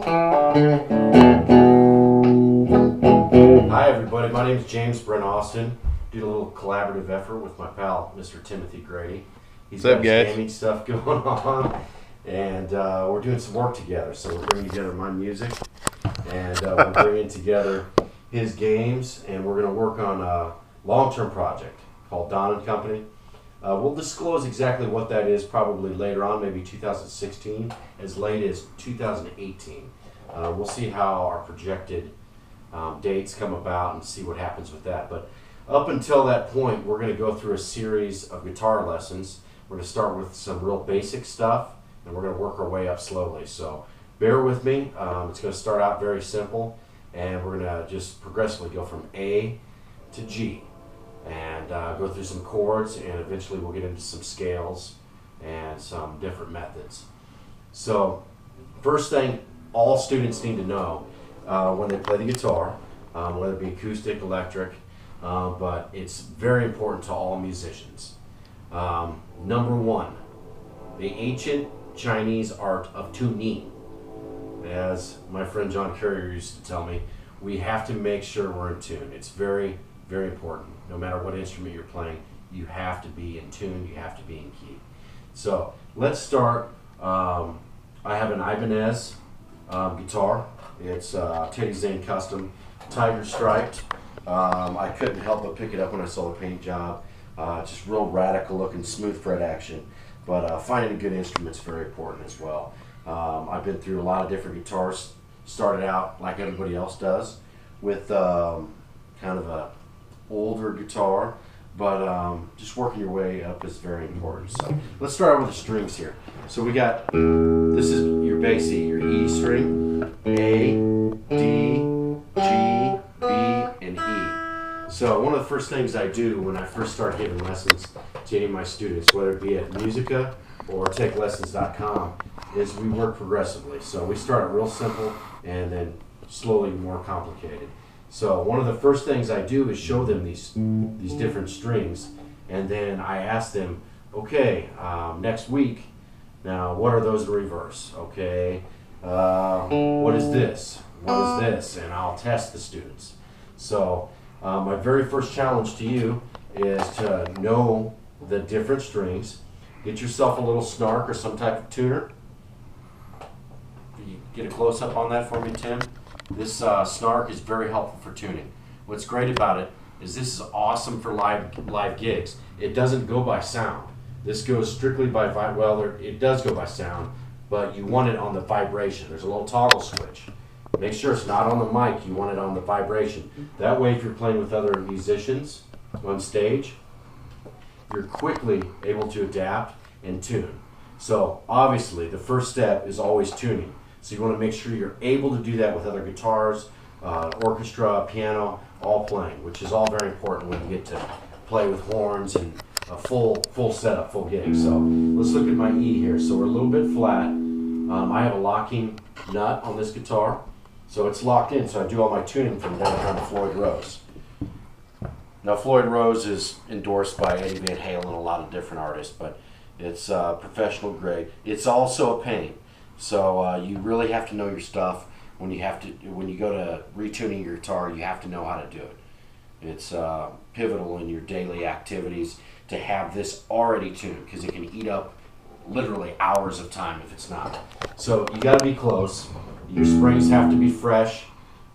Hi everybody, my name is Brent Austin. Did a little collaborative effort with my pal, Mr. Timothy Grady. He's What's got up, his guys? gaming stuff going on, and we're doing some work together. So we're bringing together my music, and we're bringing together his games, and we're going to work on a long-term project called Don and Company. We'll disclose exactly what that is probably later on, maybe 2016, as late as 2018. We'll see how our projected dates come about and see what happens with that. But up until that point, we're going to go through a series of guitar lessons. We're going to start with some real basic stuff, and we're going to work our way up slowly. So bear with me. It's going to start out very simple, and we're going to just progressively go from A to G and go through some chords, and eventually we'll get into some scales and some different methods. So first thing all students need to know when they play the guitar, whether it be acoustic, electric, but it's very important to all musicians. Number one, the ancient Chinese art of tuning. As my friend John Carrier used to tell me, we have to make sure we're in tune. It's very, very important. No matter what instrument you're playing, you have to be in tune, you have to be in key. So let's start. I have an Ibanez guitar. It's Teddy Zane custom, tiger striped. I couldn't help but pick it up when I saw the paint job. Just real radical looking, smooth fret action. But finding a good instrument is very important as well. I've been through a lot of different guitars. Started out like everybody else does with kind of a older guitar, but just working your way up is very important. So let's start out with the strings here. So we got, this is your bass E, your E string, A, D, G, B, and E. So one of the first things I do when I first start giving lessons to any of my students, whether it be at Musica or takelessons.com, is we work progressively. So we start out real simple and then slowly more complicated. So one of the first things I do is show them these different strings, and then I ask them, okay, next week, now what are those in reverse? Okay, what is this? What is this? And I'll test the students. So my very first challenge to you is to know the different strings. Get yourself a little snark or some type of tuner. Can you get a close-up on that for me, Tim? This snark is very helpful for tuning. What's great about it is this is awesome for live gigs. It doesn't go by sound. This goes strictly by it does go by sound, but you want it on the vibration. There's a little toggle switch. Make sure it's not on the mic. You want it on the vibration. That way, if you're playing with other musicians on stage, you're quickly able to adapt and tune. So obviously, the first step is always tuning. So you want to make sure you're able to do that with other guitars, orchestra, piano, all playing, which is all very important when you get to play with horns and a full setup, full gig. So let's look at my E here. So we're a little bit flat. I have a locking nut on this guitar, so it's locked in. So I do all my tuning from down to Floyd Rose. Now Floyd Rose is endorsed by Eddie Van Halen and a lot of different artists, but it's professional grade. It's also a pain. So you really have to know your stuff. When you go to retuning your guitar, you have to know how to do it. It's pivotal in your daily activities to have this already tuned, because it can eat up literally hours of time if it's not. So you got to be close. Your springs have to be fresh.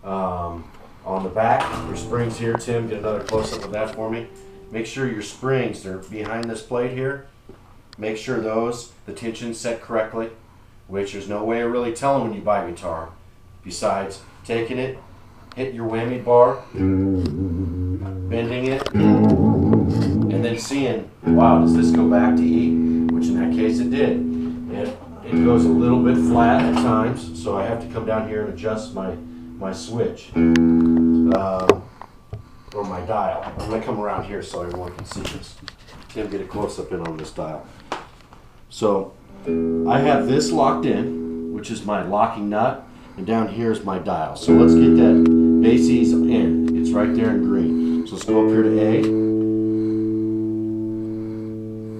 On the back, your springs here, Tim, get another close-up of that for me. Make sure your springs, they're behind this plate here. Make sure the tension's set correctly, which there's no way of really telling when you buy a guitar, besides taking it, hit your whammy bar, bending it, and then seeing, wow, does this go back to E? Which in that case it did. It goes a little bit flat at times, so I have to come down here and adjust my switch, or my dial. I'm going to come around here so everyone can see this. Tim, get a close-up in on this dial. So I have this locked in, which is my locking nut, and down here is my dial. So let's get that bass E's in. It's right there in green. So let's go up here to A.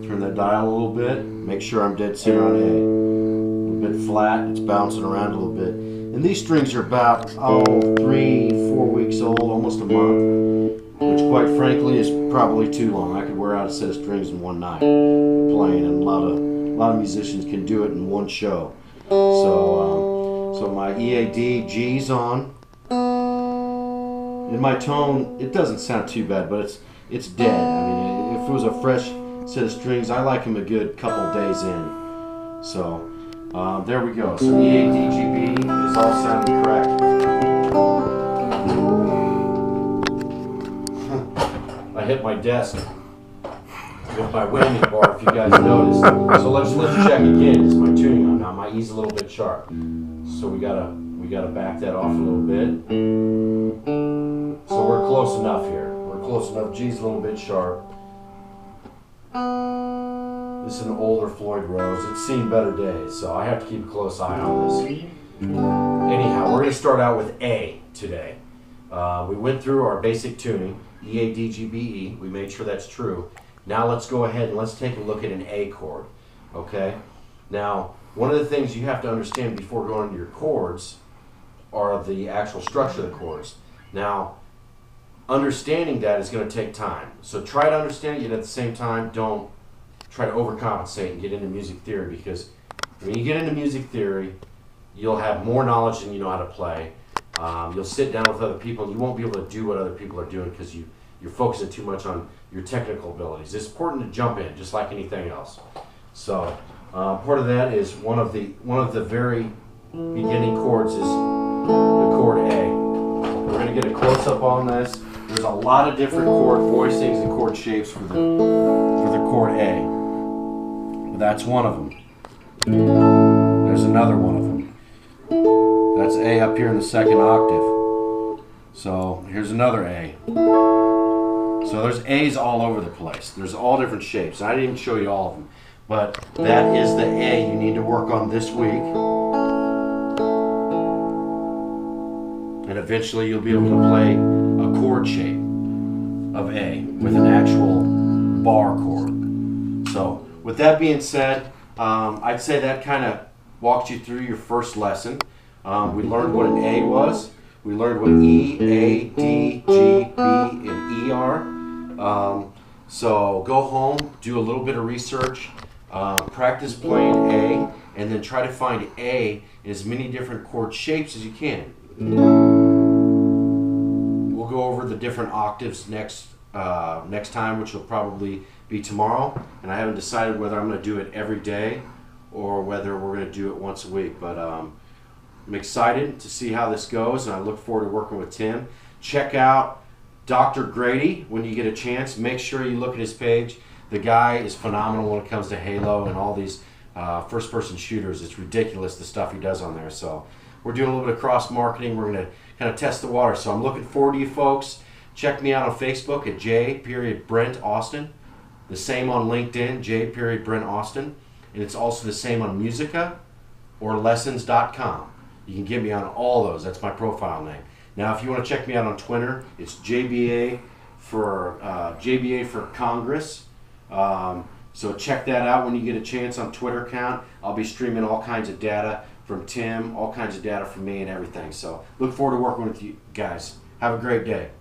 Turn that dial a little bit. Make sure I'm dead center on A. A little bit flat. It's bouncing around a little bit. And these strings are about 3-4 weeks old, almost a month, which quite frankly is probably too long. I could wear out a set of strings in one night playing, and a lot of musicians can do it in one show. So my EAD G's on. In my tone, it doesn't sound too bad, but it's dead. I mean, if it was a fresh set of strings, I like them a good couple days in. So there we go. So EADGB is all sounding correct. I hit my desk with my whammy bar, if you guys noticed. So let's check again. Is my tuning on now? My E's a little bit sharp, so we gotta back that off a little bit. So we're close enough here. We're close enough. G's a little bit sharp. This is an older Floyd Rose. It's seen better days, so I have to keep a close eye on this. Anyhow, we're going to start out with A today. We went through our basic tuning, E, A, D, G, B, E. We made sure that's true. Now let's go ahead and let's take a look at an A chord. Okay? Now, one of the things you have to understand before going into your chords are the actual structure of the chords. Now, understanding that is going to take time. So try to understand it, yet at the same time, don't try to overcompensate and get into music theory, because when you get into music theory, you'll have more knowledge than you know how to play. You'll sit down with other people and you won't be able to do what other people are doing because you're focusing too much on your technical abilities. It's important to jump in, just like anything else. So part of that is one of the very beginning chords is the chord A. We're going to get a close-up on this. There's a lot of different chord voicings and chord shapes for the chord A. That's one of them. There's another one of them. That's A up here in the second octave. So here's another A. So there's A's all over the place. There's all different shapes. I didn't even show you all of them. But that is the A you need to work on this week. And eventually you'll be able to play a chord shape of A with an actual bar chord. So with that being said, I'd say that kind of walked you through your first lesson. We learned what an A was. We learned what E, A, D, G, B, and E are. So go home, do a little bit of research, practice playing A, and then try to find A in as many different chord shapes as you can. We'll go over the different octaves next time, which will probably be tomorrow. And I haven't decided whether I'm going to do it every day or whether we're going to do it once a week. But I'm excited to see how this goes, and I look forward to working with Tim. Check out Dr. Grady when you get a chance. Make sure you look at his page. The guy is phenomenal when it comes to Halo and all these first-person shooters. It's ridiculous the stuff he does on there. So we're doing a little bit of cross-marketing. We're going to kind of test the water. So I'm looking forward to you folks. Check me out on Facebook at J.Brent Austin. The same on LinkedIn, J.Brent Austin. And it's also the same on Musica or Lessons.com. You can get me on all those. That's my profile name. Now, if you want to check me out on Twitter, it's JBA for Congress. So check that out when you get a chance on Twitter account. I'll be streaming all kinds of data from Tim, all kinds of data from me and everything. So look forward to working with you guys. Have a great day.